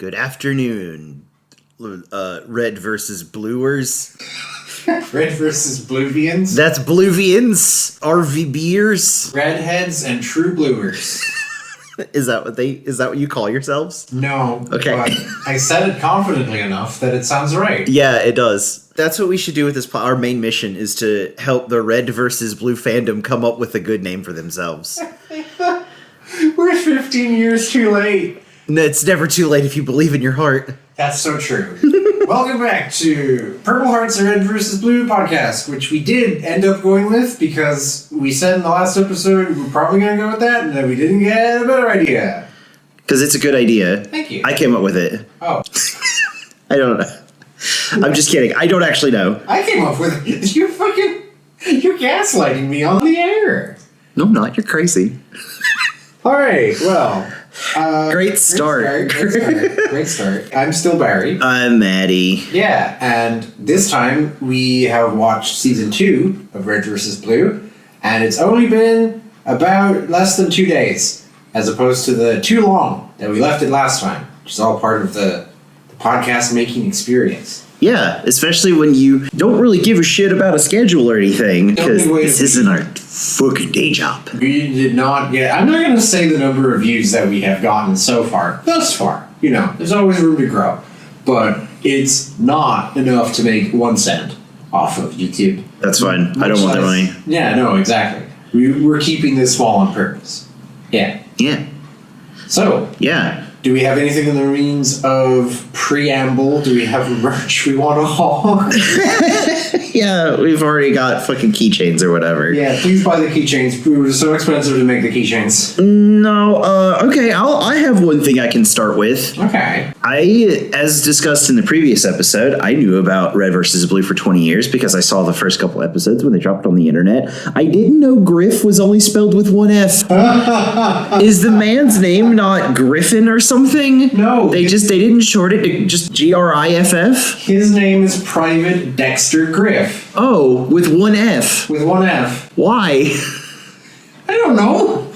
Good afternoon, red versus bluers. Red versus Bluvians. That's Bluvians, RvBers. Redheads and true bluers. Is that what you call yourselves? No. Okay. But I said it confidently enough that it sounds right. Yeah, it does. That's what we should do with this. Our main mission is to help the red versus blue fandom come up with a good name for themselves. We're 15 years too late. No, it's never too late if you believe in your heart. That's so true. Welcome back to Purple Hearts and Red versus Blue podcast, which we did end up going with because we said in the last episode we're probably going to go with that, and then we didn't get a better idea. Because it's a good idea. Thank you. I came up with it. Oh. I don't know. I'm just kidding. I don't actually know. I came up with it. You're gaslighting me on the air. No, I'm not. You're crazy. All right, well... Great start. Great start. I'm still Barry. I'm Mattie. Yeah, and this time we have watched season 2 of Red vs. Blue, and it's only been about less than 2 days, as opposed to the too long that we left it last time, which is all part of the podcast making experience. Yeah, especially when you don't really give a shit about a schedule or anything, because this isn't our fucking day job. We did not get... I'm not going to say the number of views that we have gotten so far. Thus far. You know, there's always room to grow. But it's not enough to make 1 cent off of YouTube. That's fine. I don't want that money. Yeah, no, exactly. We're keeping this small on purpose. Yeah. Yeah. So... Yeah. Do we have anything in the means of preamble? Do we have merch we want to haul? Yeah, we've already got fucking keychains or whatever. Yeah, please buy the keychains. It was so expensive to make the keychains. No, okay, I have one thing I can start with. Okay. As discussed in the previous episode, I knew about Red vs. Blue for 20 years because I saw the first couple episodes when they dropped on the internet. I didn't know Griff was only spelled with 1 F. Is the man's name not Griffin or something? No. They didn't short it to just Griff? His name is Private Dexter Griff. Oh, with 1 F. With 1 F. Why? I don't know.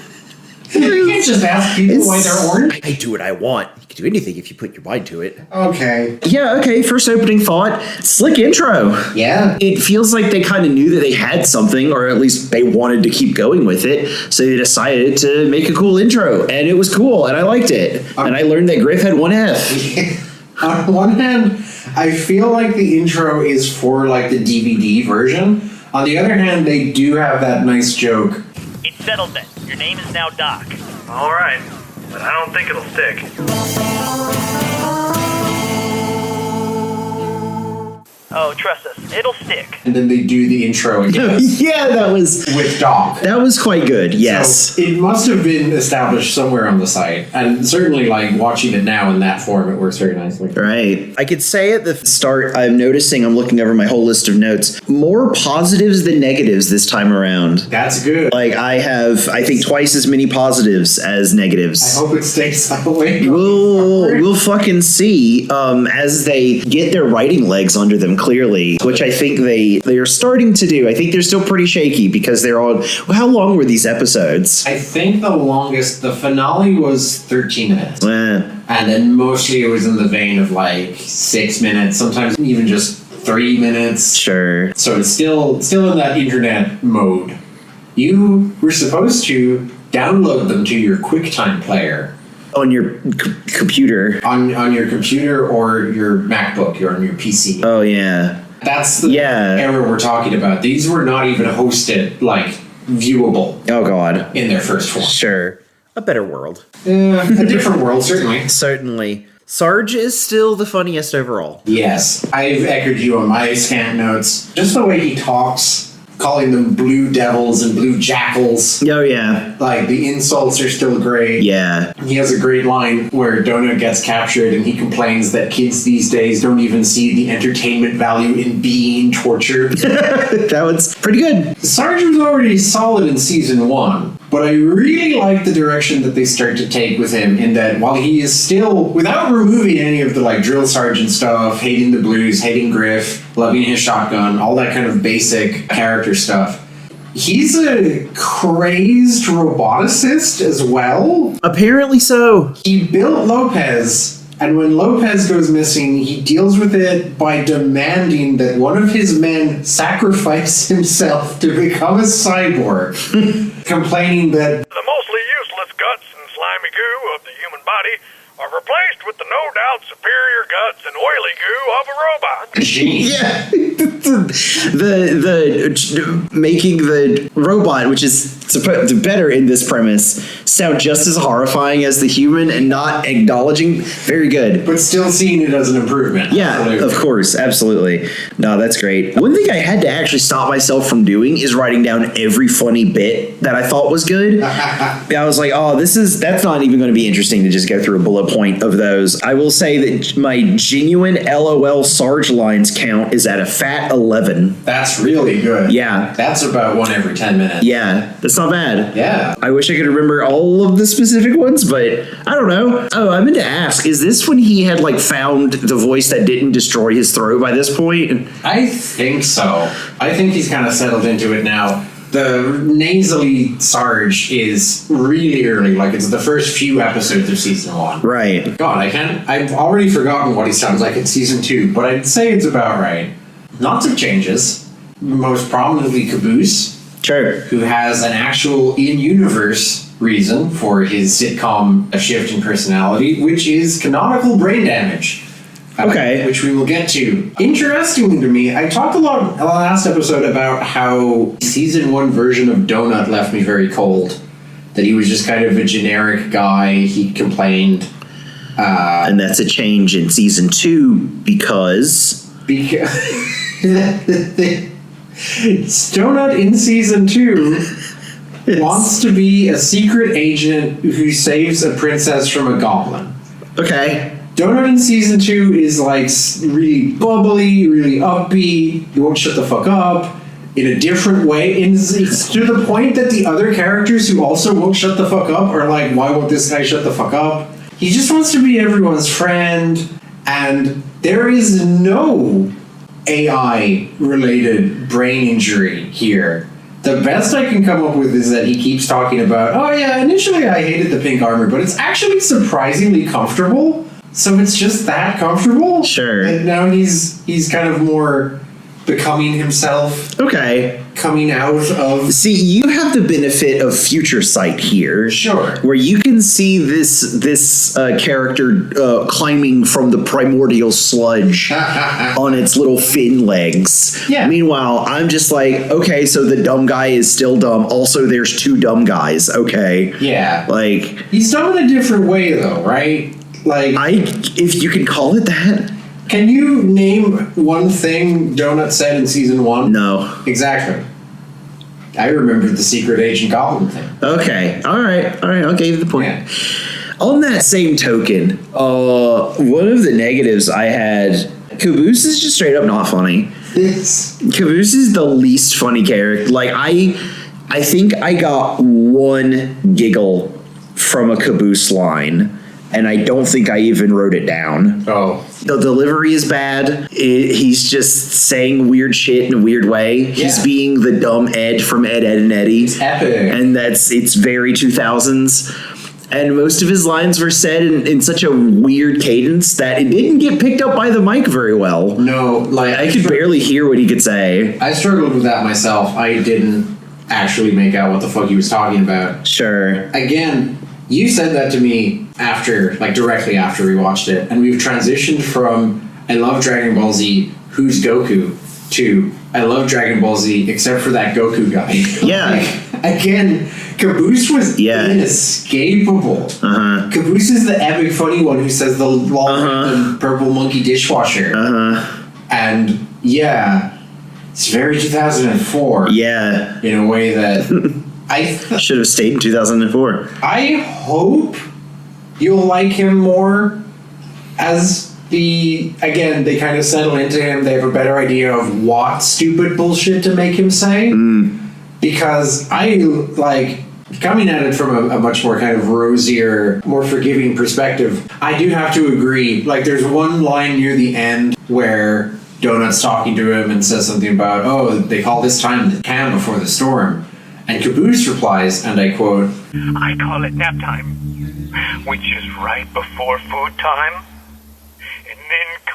You can't just ask people why they're orange. I do what I want. You can do anything if you put your mind to it. Okay. Yeah, okay, first opening thought. Slick intro. Yeah. It feels like they kind of knew that they had something, or at least they wanted to keep going with it, so they decided to make a cool intro, and it was cool, and I liked it. And I learned that Griff had 1 F. On one hand, I feel like the intro is for, like, the DVD version. On the other hand, they do have that nice joke. It's settled then. Your name is now Doc. All right, but I don't think it'll stick. Oh, trust us, it'll stick. And then they do the intro again. Yeah, that was with Doc. quite good, yes. So it must have been established somewhere on the site. And certainly, like, watching it now in that form, it works very nicely. Right. I could say at the start, I'm looking over my whole list of notes, more positives than negatives this time around. That's good. Like, I have, I think, twice as many positives as negatives. I hope it stays that way. We'll fucking see as they get their writing legs under them clearly, which I think they are starting to do. I think they're still pretty shaky because they're all... Well, how long were these episodes? I think the finale was 13 minutes. Eh. And then mostly it was in the vein of like 6 minutes, sometimes even just 3 minutes. Sure. So it's still in that internet mode. You were supposed to download them to your QuickTime player. On your computer. On your computer or your MacBook or on your PC. Oh, yeah. That's the error we're talking about. These were not even hosted, like, viewable. Oh, God. In their first form. Sure. A better world. A different world, certainly. Certainly. Sarge is still the funniest overall. Yes. I've echoed you on my scant notes. Just the way he talks, calling them blue devils and blue jackals. Oh, yeah. Like, the insults are still great. Yeah. He has a great line where Donut gets captured and he complains that kids these days don't even see the entertainment value in being tortured. That was pretty good. Sarge was already solid in season 1, but I really like the direction that they start to take with him in that while he is still, without removing any of the, like, drill sergeant stuff, hating the blues, hating Griff, loving his shotgun, all that kind of basic character stuff, he's a crazed roboticist as well. Apparently so. He built Lopez And when Lopez goes missing, he deals with it by demanding that one of his men sacrifice himself to become a cyborg, complaining that The mostly useless guts and slimy goo of the human body are replaced with the no doubt superior guts and oily goo of a robot. Yeah. the making the robot, which is supposed to better in this premise, sound just as horrifying as the human and not acknowledging. Very good. but still seeing it as an improvement. Yeah, Absolutely. of course, absolutely. No, that's great. One thing I had to actually stop myself from doing is writing down every funny bit that I thought was good. I was like, oh, that's not even going to be interesting to just go through a bullet point of those. I will say that my genuine LOL Sarge lines count is at a fat 11. That's really good. Yeah. That's about one every 10 minutes. Yeah, that's not bad. Yeah. I wish I could remember all of the specific ones, but I don't know. Oh, I meant to ask, is this when he had found the voice that didn't destroy his throat by this point? I think so. I think he's kind of settled into it now. The nasally Sarge is really early, it's the first few episodes of season 1. Right. God, I've already forgotten what he sounds like in season 2, but I'd say it's about right. Lots of changes. Most prominently Caboose, Sure. who has an actual in-universe reason for his sitcom shift in personality, which is canonical brain damage. Okay. Which we will get to. Interestingly to me, I talked a lot in the last episode about how season 1 version of Donut left me very cold. That he was just kind of a generic guy. He complained. And that's a change in season 2 because Donut in season 2 wants to be a secret agent who saves a princess from a goblin. Okay. Donut in season 2 is really bubbly, really upbeat. He won't shut the fuck up in a different way. It's to the point that the other characters who also won't shut the fuck up are like, why won't this guy shut the fuck up? He just wants to be everyone's friend, and there is no AI-related brain injury here. The best I can come up with is that he keeps talking about, oh yeah, initially I hated the pink armor, but it's actually surprisingly comfortable. So it's just that comfortable. Sure. And now he's kind of more becoming himself. Okay. Coming out of. See, you have the benefit of future sight here. Sure. Where you can see this character climbing from the primordial sludge on its little fin legs. Yeah. Meanwhile, I'm just like, okay, so the dumb guy is still dumb. Also, there's 2 dumb guys. Okay. Yeah. He's dumb in a different way, though, right? If you can call it that. Can you name one thing Donut said in season 1? No. Exactly. I remembered the secret agent goblin thing. Okay. All right. I'll give you the point. Yeah. On that same token, one of the negatives I had, Caboose is just straight up not funny. Caboose is the least funny character. I think I got 1 giggle from a Caboose line, and I don't think I even wrote it down. Oh. The delivery is bad. He's just saying weird shit in a weird way. Yeah. He's being the dumb Ed from Ed, Edd, and Eddy. It's epic. And it's very 2000s. And most of his lines were said in such a weird cadence that it didn't get picked up by the mic very well. No, I could barely hear what he could say. I struggled with that myself. I didn't actually make out what the fuck he was talking about. Sure. Again, you said that to me directly after we watched it, and we've transitioned from I love Dragon Ball Z, who's Goku, to I love Dragon Ball Z except for that Goku guy. Yeah. Again, Caboose was inescapable. Uh-huh. Caboose is the epic funny one who says the long purple monkey dishwasher. Uh-huh. And yeah, it's very 2004. Yeah. In a way that I should have stayed in 2004. I hope you'll like him more as they kind of settle into him. They have a better idea of what stupid bullshit to make him say. Because I coming at it from a much more kind of rosier, more forgiving perspective. I do have to agree. There's one line near the end where Donut's talking to him and says something about, they call this time the calm before the storm. And Caboose replies, and I quote, I call it nap time, which is right before food time.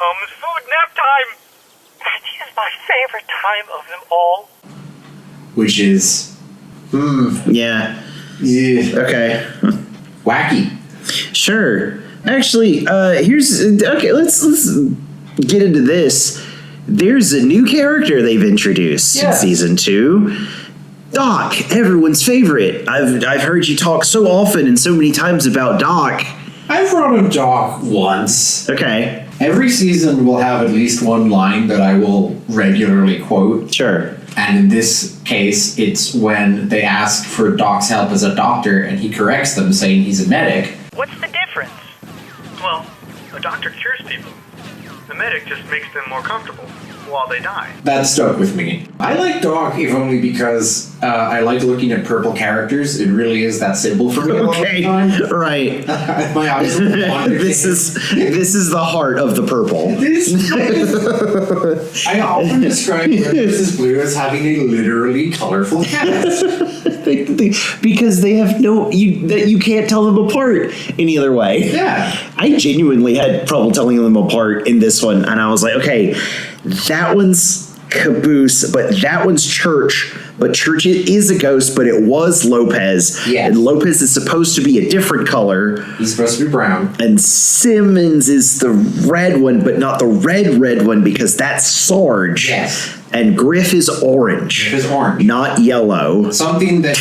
comes food nap time. That is my favorite time of them all. Which is, Yeah. Okay. wacky. Sure. Actually, let's get into this. There's a new character they've introduced in season 2. Doc, everyone's favorite. I've heard you talk so often and so many times about Doc. I've brought up Doc once. Okay. Every season will have at least one line that I will regularly quote. Sure. And in this case, it's when they ask for Doc's help as a doctor, and he corrects them, saying he's a medic. What's the difference? Well, a doctor cures people. The medic just makes them more comfortable while they die. That stuck with me. I like Doc, if only because I like looking at purple characters. It really is that simple for me a lot of the time. Right. My eyes wander. This is the heart of the purple. I often describe Red vs. Blue as having a literally colorful cast. Because they have you can't tell them apart any other way. Yeah. I genuinely had trouble telling them apart in this one, and I was like, okay, that one's Caboose, but that one's Church. But Church is a ghost, but it was Lopez. Yeah. And Lopez is supposed to be a different color. He's supposed to be brown. And Simmons is the red one, but not the red one, because that's Sarge. Yes. And Griff is orange. Griff is orange. Not yellow. Something that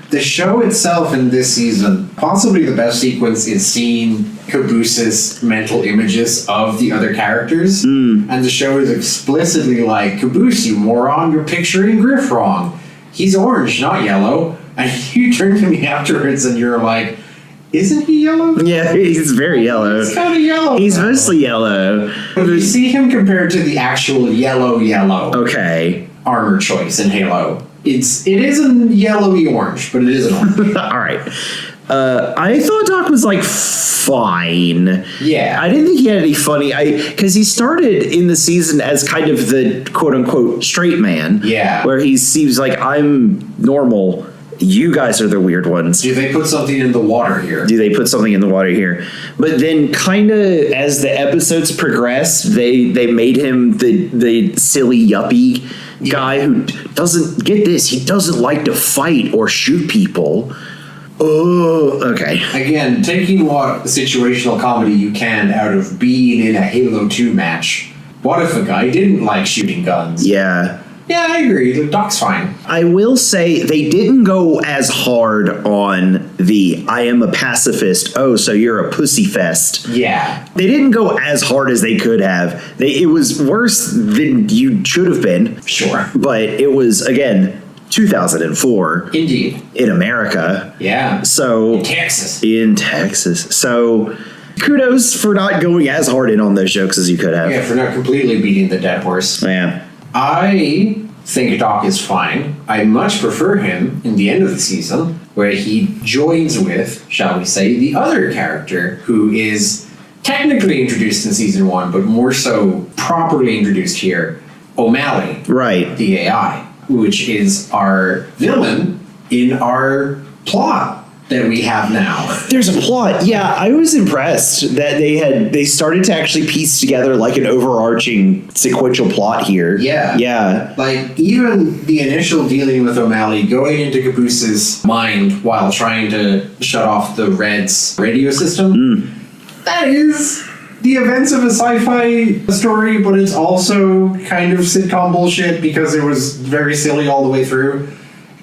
the show itself in this season, possibly the best sequence is seeing Caboose's mental images of the other characters. And the show is explicitly like, Caboose, you moron, you're picturing Griff wrong. He's orange, not yellow. And you turn to me afterwards and you're like, isn't he yellow? Yeah, he's very yellow. He's kind of yellow. He's mostly yellow. But you see him compared to the actual yellow Okay. armor choice in Halo. It is a yellowy orange, but it is an orange. All right. I thought Doc was like fine. Yeah. I didn't think he had any funny. Because he started in the season as kind of the quote unquote straight man. Yeah. Where he seems like, I'm normal. You guys are the weird ones. Do they put something in the water here? But then kind of as the episodes progress, they made him the silly yuppie guy who doesn't get this. He doesn't like to fight or shoot people. Oh, okay. Again, taking what situational comedy you can out of being in a Halo 2 match. What if a guy didn't like shooting guns? Yeah. Yeah, I agree. The Doc's fine. I will say they didn't go as hard on the I am a pacifist, oh, so you're a pussy fest. Yeah. They didn't go as hard as they could have. It was worse than you should have been. Sure. But it was, again, 2004. Indeed. In America. Yeah. So in Texas. So kudos for not going as hard in on those jokes as you could have. Yeah, for not completely beating the dead horse. Yeah. I think Doc is fine. I much prefer him in the end of the season, where he joins with, shall we say, the other character who is technically introduced in season 1, but more so properly introduced here, O'Malley. Right. The AI, which is our villain in our plot that we have now. There's a plot. Yeah, I was impressed that they started to actually piece together like an overarching sequential plot here. Yeah. Yeah. Like, even the initial dealing with O'Malley, going into Caboose's mind while trying to shut off the Red's radio system, that is the events of a sci-fi story, but it's also kind of sitcom bullshit because it was very silly all the way through.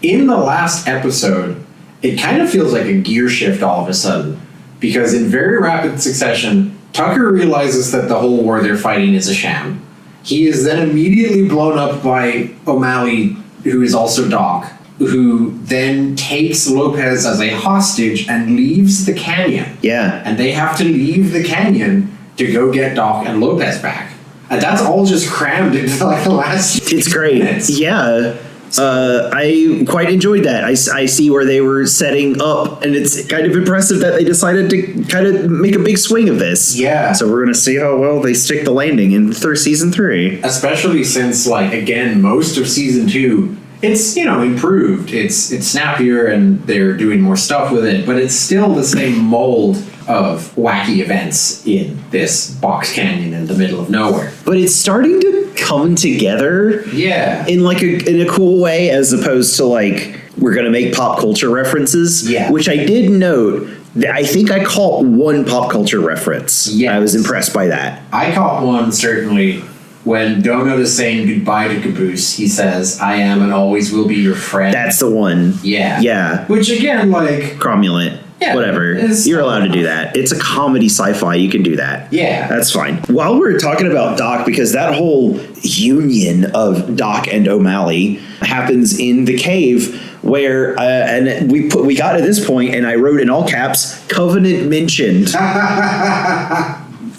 In the last episode, it kind of feels like a gear shift all of a sudden, because in very rapid succession, Tucker realizes that the whole war they're fighting is a sham. He is then immediately blown up by O'Malley, who is also Doc, who then takes Lopez as a hostage and leaves the canyon. Yeah. And they have to leave the canyon to go get Doc and Lopez back. And that's all just crammed into like the last It's great. minutes. Yeah. I quite enjoyed that. I see where they were setting up, and it's kind of impressive that they decided to kind of make a big swing of this. Yeah. So we're going to see how well they stick the landing in season 3. Especially since, like, again, most of season 2, it's, improved. It's snappier and they're doing more stuff with it, but it's still the same mold of wacky events in this box canyon in the middle of nowhere. But it's starting to come together Yeah. in like in a cool way, as opposed to like we're gonna make pop culture references. Yeah. Which I did note. I think I caught one pop culture reference. Yes. I was impressed by that. I caught one, certainly, when Donut is saying goodbye to Caboose. He says, "I am and always will be your friend." That's the one. Yeah. Yeah. Which, again, like... Cromulent. Yeah, whatever. You're allowed to do that. It's a comedy sci-fi. You can do that. Yeah. That's fine. While we're talking about Doc, because that whole union of Doc and O'Malley happens in the cave where, and we got to this point, and I wrote in all caps, Covenant mentioned.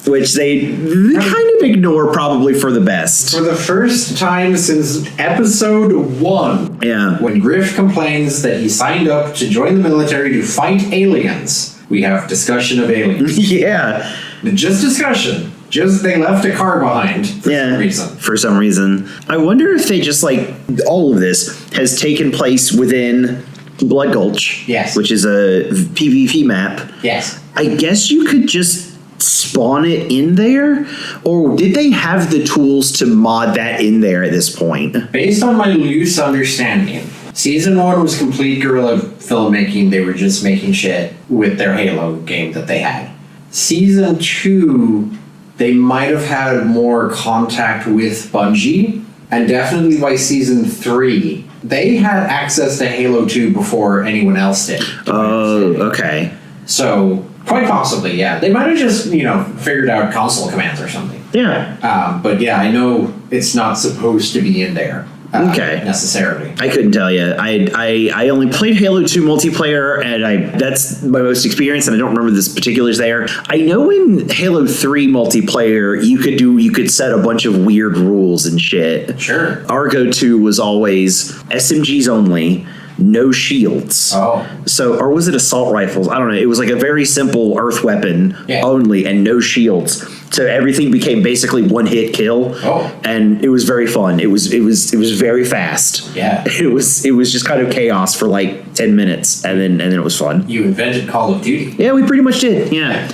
Which they kind of ignore probably for the best. For the first time since episode 1, Yeah. when Griff complains that he signed up to join the military to fight aliens, we have discussion of aliens. Yeah. Just discussion. Just they left a car behind for some reason. For some reason. I wonder if they just like all of this has taken place within Blood Gulch. Yes. Which is a PvP map. Yes. I guess you could just spawn it in there, or did they have the tools to mod that in there at this point? Based on my loose understanding, Season 1 was complete guerrilla filmmaking. They were just making shit with their Halo game that they had. Season 2, they might have had more contact with Bungie, and definitely by Season 3, they had access to Halo 2 before anyone else did. Oh, okay. So, quite possibly, yeah. They might have just, figured out console commands or something. Yeah. But yeah, I know it's not supposed to be in there. Okay. Necessarily. I couldn't tell you. I only played Halo 2 multiplayer, and that's my most experience, and I don't remember the particulars there. I know in Halo 3 multiplayer, you could set a bunch of weird rules and shit. Sure. Our go-to was always SMGs only, no shields. Oh. So, or was it assault rifles? I don't know. It was like a very simple earth weapon only and no shields. So everything became basically one hit kill. Oh. And it was very fun. It was very fast. Yeah. It was just kind of chaos for like 10 minutes and then it was fun. You invented Call of Duty. Yeah, we pretty much did. Yeah.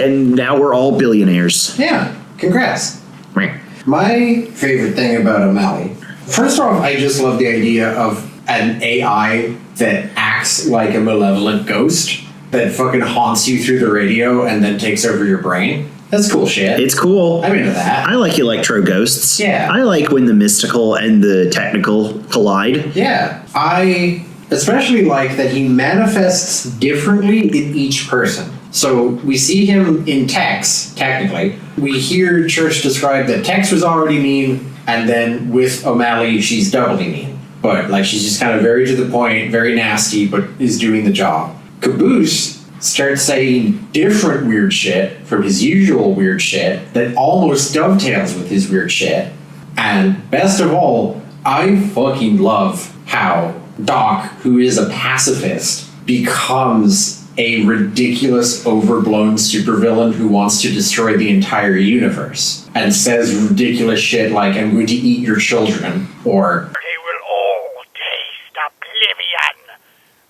And now we're all billionaires. Yeah. Congrats. Meh. My favorite thing about O'Malley, first off, I just love the idea of an AI that acts like a malevolent ghost that fucking haunts you through the radio and then takes over your brain. That's cool shit. It's cool. I'm into that. I like electro ghosts. Yeah. I like when the mystical and the technical collide. Yeah. I especially like that he manifests differently in each person. So we see him in Tex, technically. We hear Church describe that Tex was already mean, and then with O'Malley, she's doubly mean. But like she's just kind of very to the point, very nasty, but is doing the job. Caboose starts saying different weird shit from his usual weird shit that almost dovetails with his weird shit. And best of all, I fucking love how Doc, who is a pacifist, becomes a ridiculous, overblown supervillain who wants to destroy the entire universe and says ridiculous shit like, "I'm going to eat your children," or They will all taste oblivion,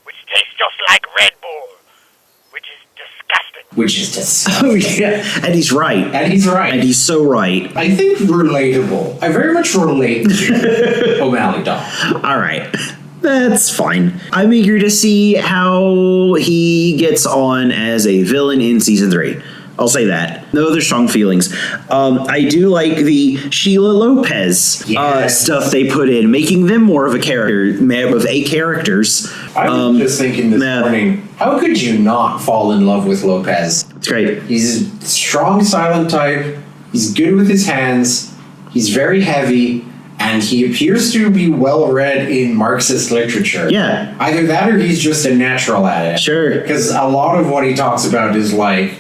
which tastes just like Red Bull, which is disgusting. which is disgusting. Oh, yeah. And he's right. And he's right. And he's so right. I think relatable. I very much relate to O'Malley Doc. All right. That's fine. I'm eager to see how he gets on as a villain in season 3. I'll say that. No other strong feelings. I do like the Sheila Lopez stuff they put in, making them more of a character, of characters. I was just thinking this morning, how could you not fall in love with Lopez? It's great. He's a strong, silent type. He's good with his hands. He's very heavy. And he appears to be well-read in Marxist literature. Yeah. Either that or he's just a natural at it. Sure. Because a lot of what he talks about is like,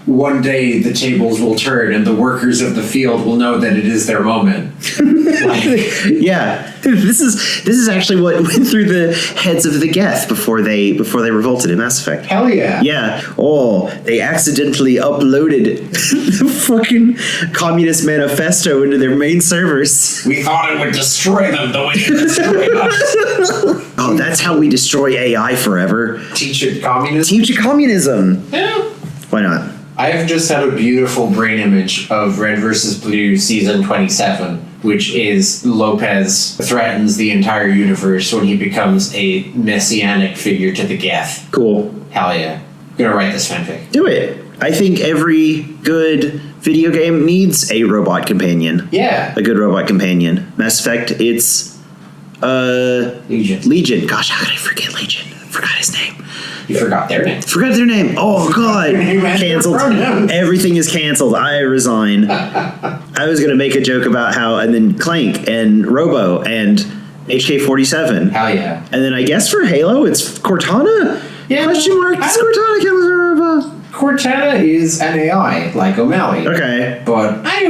one day the tables will turn and the workers of the field will know that it is their moment. Yeah. This is actually what went through the heads of the Geth before they revolted in Mass Effect. Hell yeah. Yeah. Oh, they accidentally uploaded the fucking Communist Manifesto into their main servers. We thought it would destroy them the way it destroyed us. Oh, that's how we destroy AI forever. Teach it communism. Teach it communism. Yeah. Why not? I've just had a beautiful brain image of Red vs. Blue season 27, which is Lopez threatens the entire universe when he becomes a messianic figure to the Geth. Cool. Hell yeah. I'm gonna write this fanfic. Do it. I think every good video game needs a robot companion. Yeah. A good robot companion. Mass Effect, it's Legion. Gosh, how could I forget Legion? I forgot his name. You forgot their name. Forgot their name. Oh, God. Canceled. Everything is canceled. I resign. I was going to make a joke about how, and then Clank and Robo and HK-47. Hell yeah. And then I guess for Halo, it's Cortana? Yeah. Question mark. Does Cortana count as a robot? Cortana is an AI, like O'Malley. Okay. But I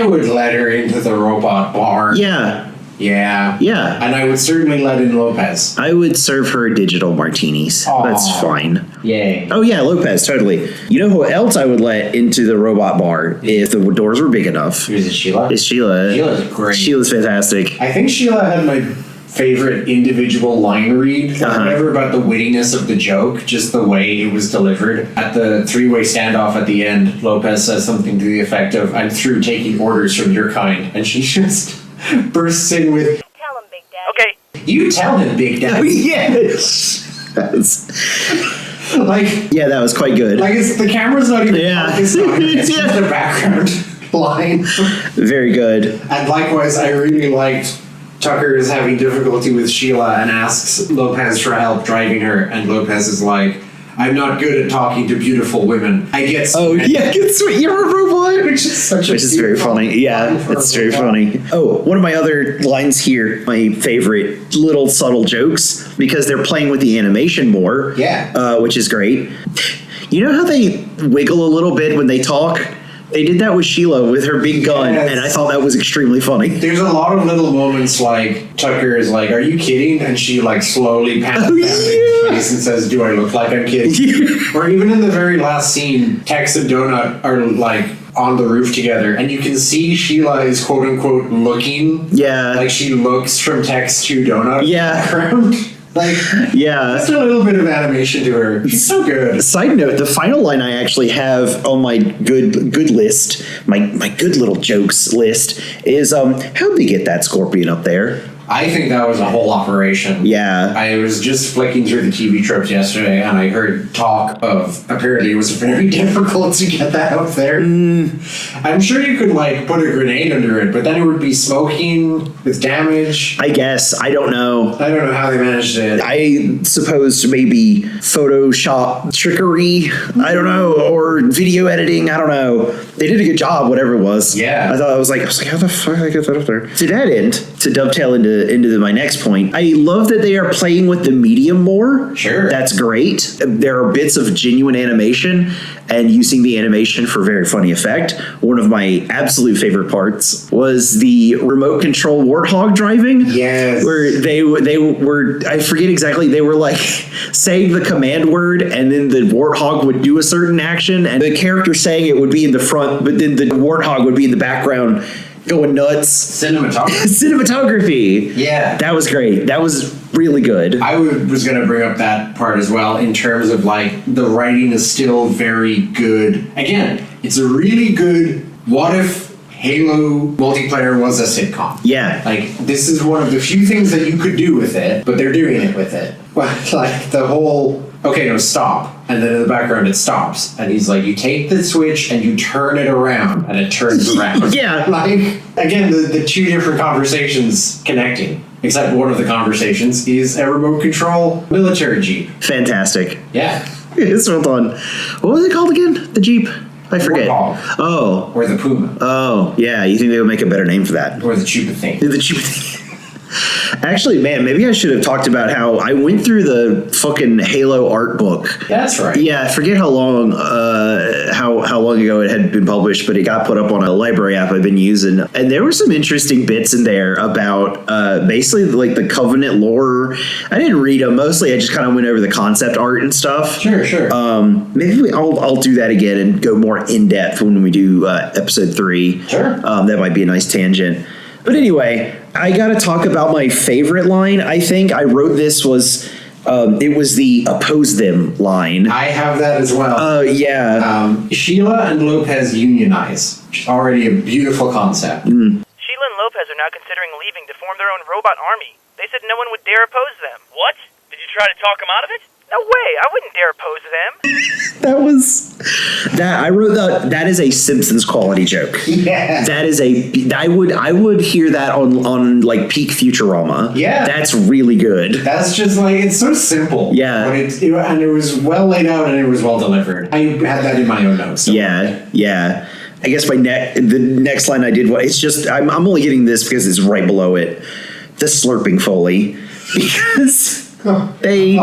would let her into the robot bar. Yeah. Yeah. Yeah. And I would certainly let in Lopez. I would serve her digital martinis. Aww. That's fine. Yay. Oh, yeah, Lopez, totally. You know who else I would let into the robot bar if the doors were big enough? Who's it, Sheila? It's Sheila. Sheila's great. Sheila's fantastic. I think Sheila had my favorite individual line read. Never about the wittiness of the joke, just the way it was delivered. At the three-way standoff at the end, Lopez says something to the effect of, "I'm through taking orders from your kind," and she just bursts in with, Tell him, Big Daddy. Okay. "You tell him, Big Daddy." Yes. Like, Yeah, that was quite good. like it's, the camera's not even Yeah. focused on her. It's Yeah. just a background line. Very good. And likewise, I really liked Tucker is having difficulty with Sheila and asks Lopez for help driving her, and Lopez is like, "I'm not good at talking to beautiful women. I get Oh, yeah, good sweet. You're a robot. Which is such a Which is very beautiful funny. Yeah, line for it's a very robot. funny. Oh, one of my other lines here, my favorite little subtle jokes, because they're playing with the animation more. Yeah. Which is great. You know how they wiggle a little bit when they talk? They did that with Sheila with her big gun, Yes. and I thought that was extremely funny. There's a lot of little moments like Tucker is like, "Are you kidding?" And she like slowly pats Oh, down his yeah. face and says, "Do I look like I'm kidding?" Or even in the very last scene, Tex and Donut are like on the roof together, and you can see Sheila is quote unquote looking. Yeah. Like she looks from Tex to Donut. Yeah. Background. Like, Yeah. just a little bit of animation to her. She's so good. Side note, the final line I actually have on my good list, my good little jokes list, is how'd they get that scorpion up there? I think that was a whole operation. Yeah. I was just flicking through the TV tropes yesterday, and I heard talk of apparently it was very difficult to get that up there. I'm sure you could like put a grenade under it, but then it would be smoking with damage. I guess. I don't know. I don't know how they managed it. I suppose maybe Photoshop trickery, I don't know, or video editing, I don't know. They did a good job, whatever it was. Yeah. I was like, how the fuck did I get that up there? To that end, to dovetail into my next point, I love that they are playing with the medium more. Sure. That's great. There are bits of genuine animation and using the animation for very funny effect. One of my absolute favorite parts was the remote control warthog driving. Yes. Where they were, I forget exactly, they were like saying the command word and then the warthog would do a certain action and the character saying it would be in the front, but then the warthog would be in the background going nuts. Cinematography. Yeah. That was great. That was really good. I was going to bring up that part as well in terms of like the writing is still very good. Again, it's a really good what if Halo multiplayer was a sitcom. Yeah. Like, this is one of the few things that you could do with it, but they're doing it with it. But, like, the whole, okay, no, stop. And then in the background it stops. And he's like, you take the switch and you turn it around, and it turns around. Yeah. Like, again, the two different conversations connecting. Except one of the conversations is a remote control military jeep. Fantastic. Yeah. It's well done. What was it called again? The Jeep? I forget. Warthog. Oh. Or the Puma. Oh, yeah. You think they would make a better name for that? Or the Chupa thing. The Jeep. Actually, man, maybe I should have talked about how I went through the fucking Halo art book. That's right. Yeah, I forget how long how long ago it had been published, but it got put up on a library app I've been using. And there were some interesting bits in there about basically like the Covenant lore. I didn't read them. Mostly I just kind of went over the concept art and stuff. Sure. Maybe I'll do that again and go more in depth when we do episode 3. Sure. That might be a nice tangent. But anyway, I got to talk about my favorite line. I think I wrote this was It was the oppose them line. I have that as well. Yeah. Sheila and Lopez unionize, which is already a beautiful concept. Sheila and Lopez are now considering leaving to form their own robot army. They said no one would dare oppose them. What? Did you try to talk him out of it? No way, I wouldn't dare oppose them. That was that I wrote that is a Simpsons quality joke. Yeah. That is I would hear that on like peak Futurama. Yeah. That's really good. That's just like, it's so simple. Yeah. But and it was well laid out and it was well delivered. I had that in my own notes. So. Yeah. I guess the next line I did, it's just I'm only getting this because it's right below it. The slurping Foley. Because they,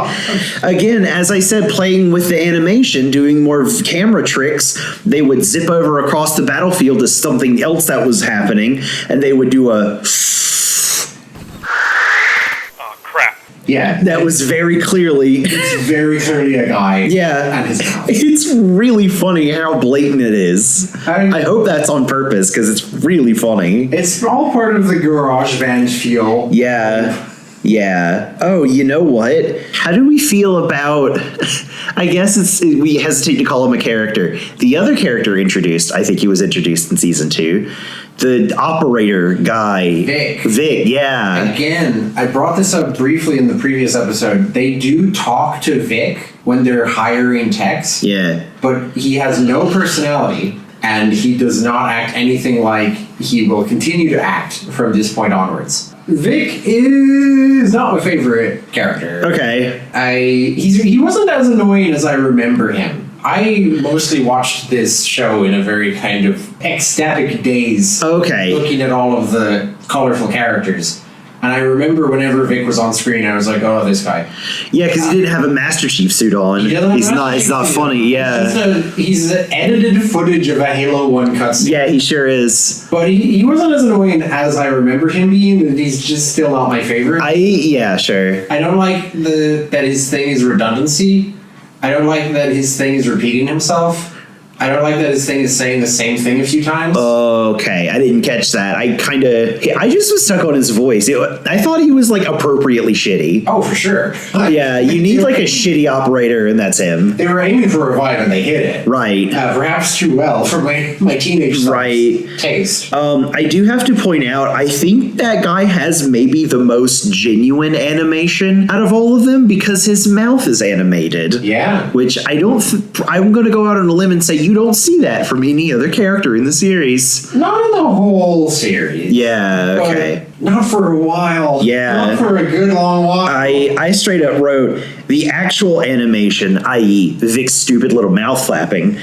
again, as I said, playing with the animation, doing more camera tricks, they would zip over across the battlefield to something else that was happening, and they would do a... Oh, crap. Yeah. That was very clearly... It's very clearly a guy. Yeah. And his mouth. It's really funny how blatant it is. I hope that's on purpose, because it's really funny. It's all part of the garage band feel. Yeah. Oh, you know what? How do we feel about... I guess we hesitate to call him a character. The other character introduced, I think he was introduced in season 2. The operator guy. Vic, yeah. Again, I brought this up briefly in the previous episode. They do talk to Vic when they're hiring techs. Yeah. But he has no personality, and he does not act anything like he will continue to act from this point onwards. Vic is not my favorite character. Okay. He wasn't as annoying as I remember him. I mostly watched this show in a very kind of ecstatic daze. Okay. Looking at all of the colorful characters. And I remember whenever Vic was on screen, I was like, oh, this guy. Yeah, because he didn't have a Master Chief suit on. He's not funny, yeah. He's edited footage of a Halo 1 cutscene. Yeah, he sure is. But he wasn't as annoying as I remember him being, and he's just still not my favorite. Yeah, sure. I don't like that his thing is redundancy. I don't like that his thing is repeating himself. I don't like that his thing is saying the same thing a few times. Okay, I didn't catch that. I just was stuck on his voice. I thought he was like appropriately shitty. Oh, for sure. Yeah, you need like a shitty operator, and that's him. They were aiming for a vibe and they hit it. Right. Perhaps too well for my teenage son's taste. I do have to point out, I think that guy has maybe the most genuine animation out of all of them because his mouth is animated. Yeah. Which I'm going to go out on a limb and say you don't see that from any other character in the series. Not in the whole series. Yeah, okay. Not for a while. Yeah. Not for a good long while. I straight up wrote, the actual animation, i.e. Vic's stupid little mouth flapping,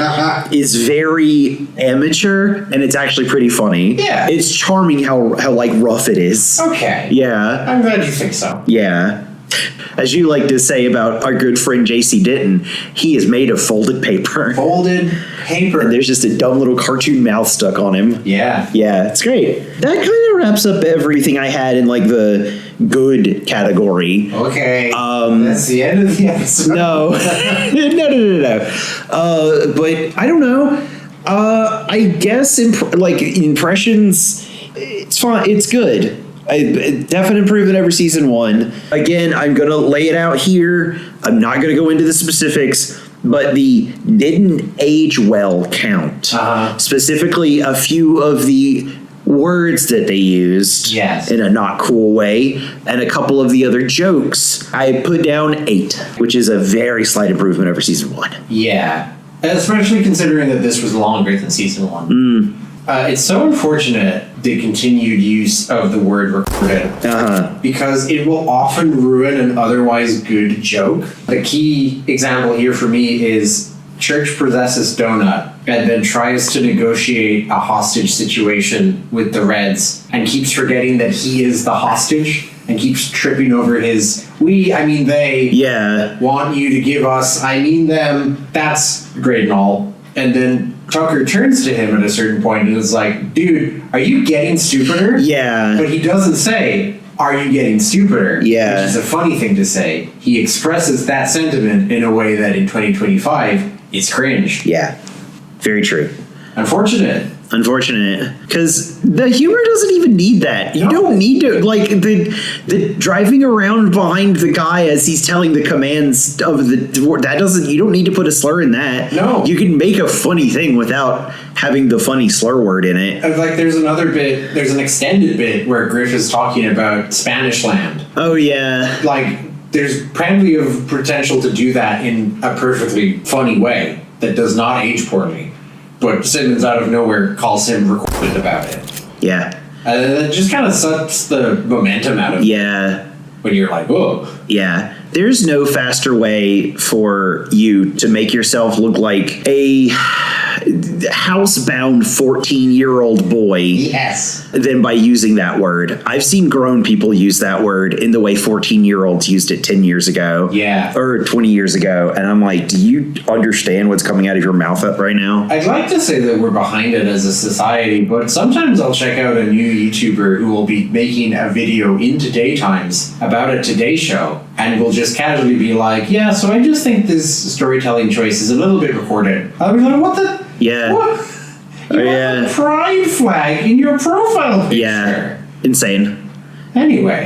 is very amateur, and it's actually pretty funny. Yeah. It's charming how like rough it is. Okay. Yeah. I'm glad you think so. Yeah. As you like to say about our good friend J.C. Denton, he is made of folded paper. Folded paper. And there's just a dumb little cartoon mouth stuck on him. Yeah. Yeah, it's great. That kind of wraps up everything I had in like the good category. Okay. That's the end of the episode. No. No. But I don't know. I guess impressions, it's fine. It's good. Definite improvement over season 1. Again, I'm going to lay it out here. I'm not going to go into the specifics, but the didn't age well count. Specifically, a few of the words that they used in a not cool way, and a couple of the other jokes. I put down 8, which is a very slight improvement over season 1. Yeah. Especially considering that this was longer than season 1. It's so unfortunate, the continued use of the word recorded, because it will often ruin an otherwise good joke. The key example here for me is Church possesses Donut and then tries to negotiate a hostage situation with the Reds and keeps forgetting that he is the hostage and keeps tripping over his they want you to give us, them. That's great and all. And then Tucker turns to him at a certain point and is like, dude, are you getting stupider? Yeah. But he doesn't say, are you getting stupider? Yeah. Which is a funny thing to say. He expresses that sentiment in a way that in 2025 is cringe. Yeah. Very true. Unfortunate. Because the humor doesn't even need that. You don't need to, like, the driving around behind the guy as he's telling the commands of that doesn't, you don't need to put a slur in that. No. You can make a funny thing without having the funny slur word in it. Like, there's an extended bit where Griff is talking about Spanish land. Oh, yeah. Like, there's plenty of potential to do that in a perfectly funny way that does not age poorly. But Simmons out of nowhere calls him recorded about it. Yeah. That just kind of sucks the momentum out of it. Yeah. When you're like, whoa. Yeah. There's no faster way for you to make yourself look like a housebound 14-year-old boy. Yes. Than by using that word. I've seen grown people use that word in the way 14-year-olds used it 10 years ago. Yeah. Or 20 years ago. And I'm like, do you understand what's coming out of your mouth up right now? I'd like to say that we're behind it as a society, but sometimes I'll check out a new YouTuber who will be making a video in Today Times about a Today Show and will just casually be like, yeah, so I just think this storytelling choice is a little bit recorded. I'll be like, what the? Yeah. What? You have a pride flag in your profile picture. Yeah. Insane. Anyway,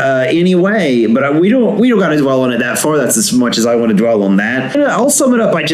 but we don't got to dwell on it that far. That's as much as I want to dwell on that. I'll sum it up by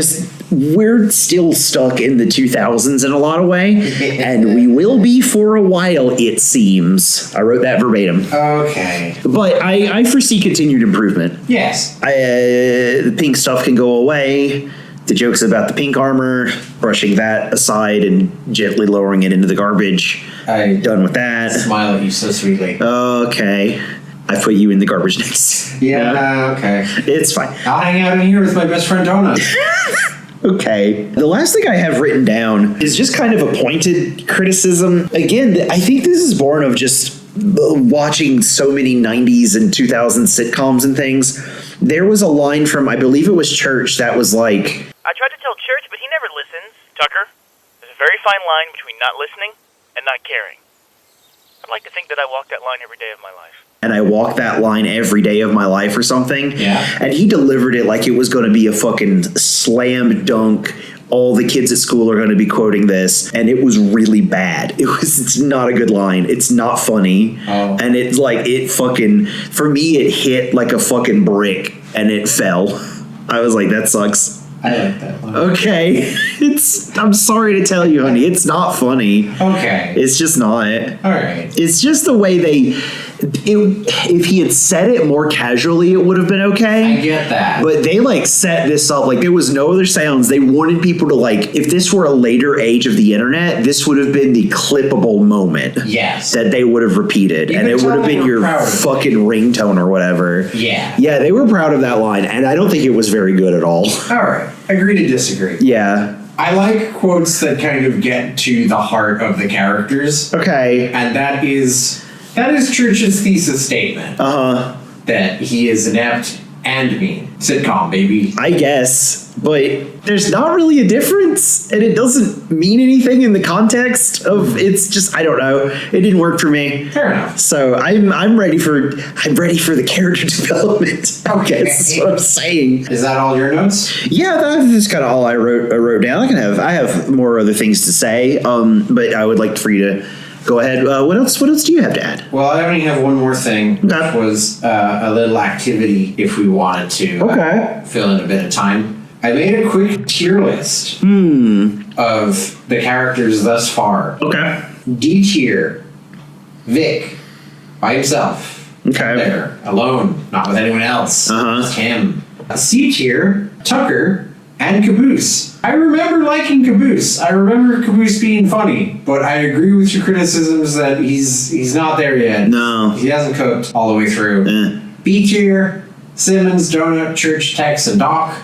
we're still stuck in the 2000s in a lot of way, and we will be for a while, it seems. I wrote that verbatim. Okay. But I foresee continued improvement. Yes. The pink stuff can go away. The jokes about the pink armor, brushing that aside and gently lowering it into the garbage. Done with that. Smile at you so sweetly. Okay. I put you in the garbage next. Yeah, okay. It's fine. I'll hang out in here with my best friend Donut. Okay. The last thing I have written down is just kind of a pointed criticism. Again, I think this is born of just watching so many 90s and 2000s sitcoms and things. There was a line from, I believe it was Church, that was like, I tried to tell Church, but he never listens. Tucker, there's a very fine line between not listening and not caring. I'd like to think that I walk that line every day of my life. And I walk that line every day of my life or something. Yeah. And he delivered it like it was going to be a fucking slam dunk. All the kids at school are going to be quoting this. And it was really bad. It's not a good line. It's not funny. Oh. And it's like, for me, it hit like a fucking brick and it fell. I was like, that sucks. I like that one. Okay. I'm sorry to tell you, honey. It's not funny. Okay. It's just not. All right. It's just the way if he had said it more casually, it would have been okay. I get that. But they set this up like there was no other sounds. They wanted people to if this were a later age of the internet, this would have been the clippable moment. Yes. That they would have repeated. And it would have been your fucking ringtone or whatever. Yeah. Yeah, they were proud of that line. And I don't think it was very good at all. All right. Agree to disagree. Yeah. I like quotes that kind of get to the heart of the characters. Okay. And that is Church's thesis statement. That he is inept and mean. Sitcom, baby. I guess, but there's not really a difference, and it doesn't mean anything in the context of. It's just, I don't know. It didn't work for me. Fair enough. So I'm ready for the character development. I guess is what I'm saying. Is that all your notes? Yeah, that's kind of all I wrote down. I have more other things to say, but I would like for you to. Go ahead. What else do you have to add? Well, I only have one more thing. That was a little activity if we wanted to fill in a bit of time. I made a quick tier list of the characters thus far. Okay. D tier, Vic, by himself. Okay. There, alone, not with anyone else. Just him. C tier, Tucker, and Caboose. I remember liking Caboose. I remember Caboose being funny, but I agree with your criticisms that he's not there yet. No. He hasn't cooked all the way through. B tier, Simmons, Donut, Church, Tex, and Doc.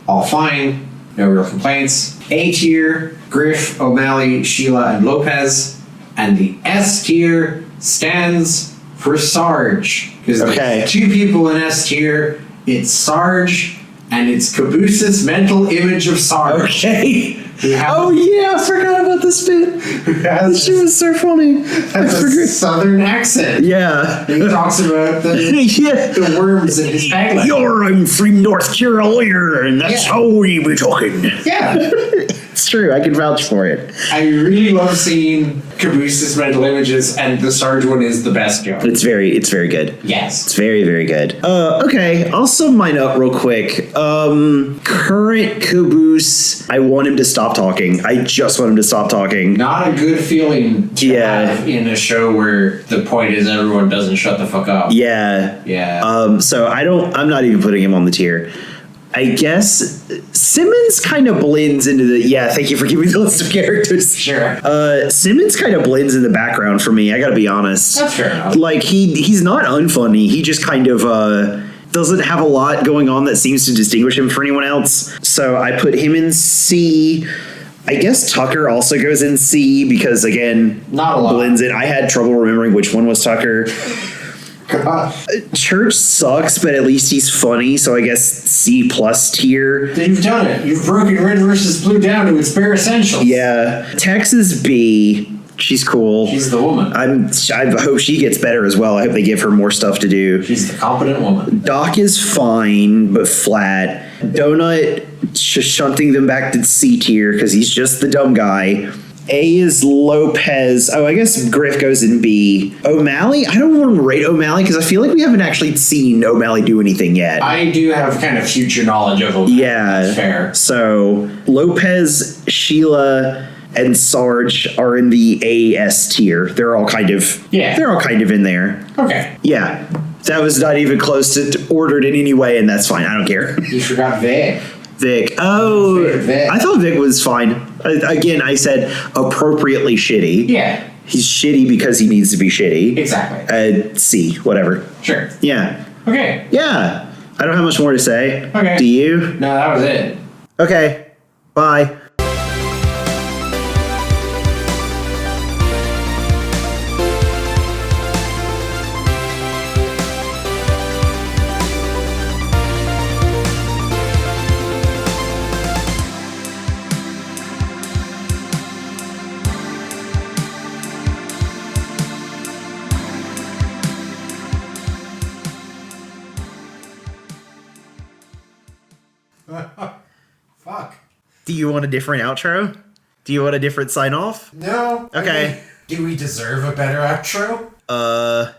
All fine. No real complaints. A tier, Griff, O'Malley, Sheila, and Lopez. And the S tier stands for Sarge. Because there's two people in S tier. It's Sarge and it's Caboose's mental image of Sarge. Okay. Oh yeah, I forgot about this bit. She was so funny. That's a southern accent. Yeah. He talks about the worms in his tagline. I'm from North Carolina, and that's how we be talking. Yeah. It's true. I can vouch for it. I really love seeing Caboose's mental images, and the Sarge one is the best joke. It's very good. Yes. It's very, very good. Okay, I'll sum mine up real quick. Current Caboose, I want him to stop talking. I just want him to stop talking. Not a good feeling to have in a show where the point is everyone doesn't shut the fuck up. Yeah. Yeah. So I'm not even putting him on the tier. I guess Simmons kind of blends into the... Yeah, thank you for giving me the list of characters. Sure. Simmons kind of blends in the background for me, I gotta be honest. That's fair enough. Like, he's not unfunny. He just kind of doesn't have a lot going on that seems to distinguish him from anyone else. So I put him in C. I guess Tucker also goes in C because, again... Not a lot. Blends in. I had trouble remembering which one was Tucker. God. Church sucks, but at least he's funny, so I guess C+ tier. You've done it. You've broken Red versus Blue down to its bare essentials. Yeah. Texas B. She's cool. She's the woman. I hope she gets better as well. I hope they give her more stuff to do. She's the competent woman. Doc is fine, but flat. Donut, just shunting them back to C tier because he's just the dumb guy. A is Lopez. Oh, I guess Griff goes in B. O'Malley? I don't want to rate O'Malley because I feel like we haven't actually seen O'Malley do anything yet. I do have kind of future knowledge of O'Malley. Yeah. That's fair. So Lopez, Sheila, and Sarge are in the AS tier. They're all kind of in there. Okay. Yeah. That was not even close to ordered in any way, and that's fine. I don't care. You forgot Vic. Vic. Oh, Vic. I thought Vic was fine. Again, I said appropriately shitty. Yeah. He's shitty because he needs to be shitty. Exactly. C, whatever. Sure. Yeah. Okay. Yeah. I don't have much more to say. Okay. Do you? No, that was it. Okay. Bye. Fuck. Do you want a different outro? Do you want a different sign off? No. Okay. Do we deserve a better outro?